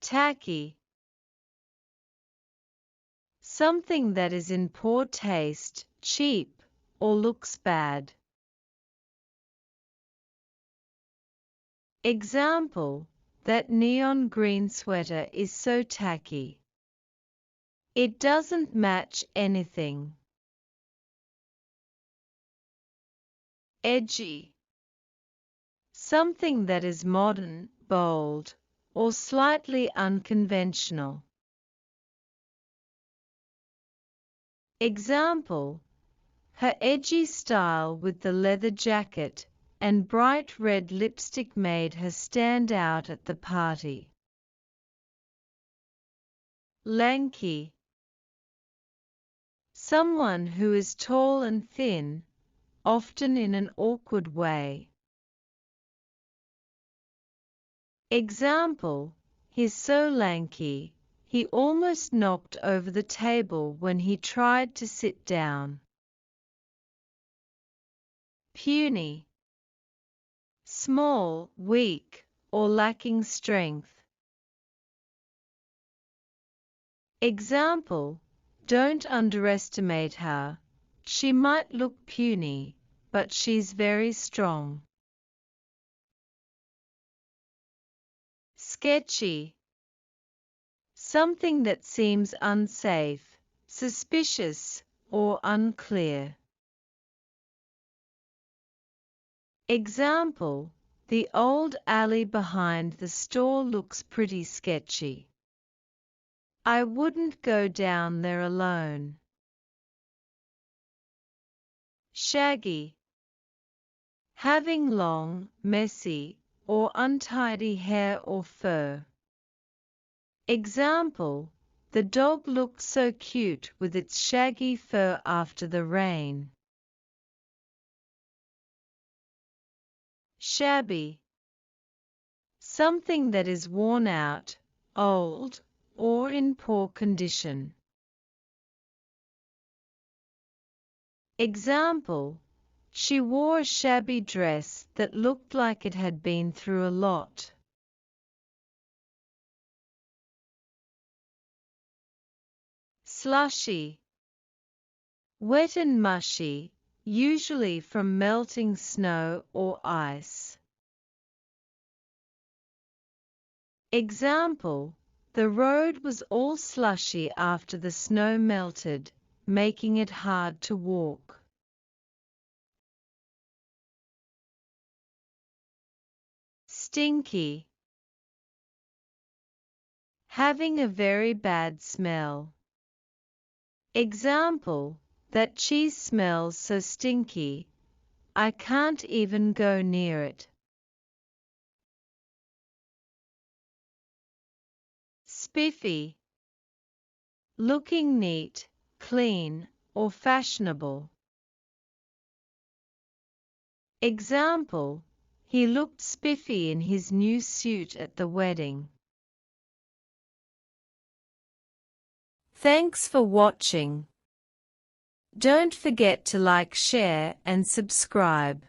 Tacky. Something that is in poor taste, cheap, or looks bad. Example: that neon green sweater is so tacky. It doesn't match anything. Edgy. Something that is modern, bold, or slightly unconventional. Example: her edgy style with the leather jacket and bright red lipstick made her stand out at the party. Lanky. Someone who is tall and thin, often in an awkward way. Example: he's so lanky, he almost knocked over the table when he tried to sit down. Puny. Small, weak, or lacking strength. Example: don't underestimate her. She might look puny, but she's very strong. Sketchy. Something that seems unsafe, suspicious, or unclear. Example: the old alley behind the store looks pretty sketchy. I wouldn't go down there alone. Shaggy. Having long, messy, or untidy hair or fur. Example: the dog looked so cute with its shaggy fur after the rain. Shabby. Something that is worn out, old, or in poor condition. Example: she wore a shabby dress that looked like it had been through a lot. Slushy. Wet and mushy, usually from melting snow or ice. Example: the road was all slushy after the snow melted, making it hard to walk. Stinky. Having a very bad smell. Example: that cheese smells so stinky, I can't even go near it. Spiffy. Looking neat, clean, or fashionable. Example: he looked spiffy in his new suit at the wedding. Thanks for watching. Don't forget to like, share, and subscribe.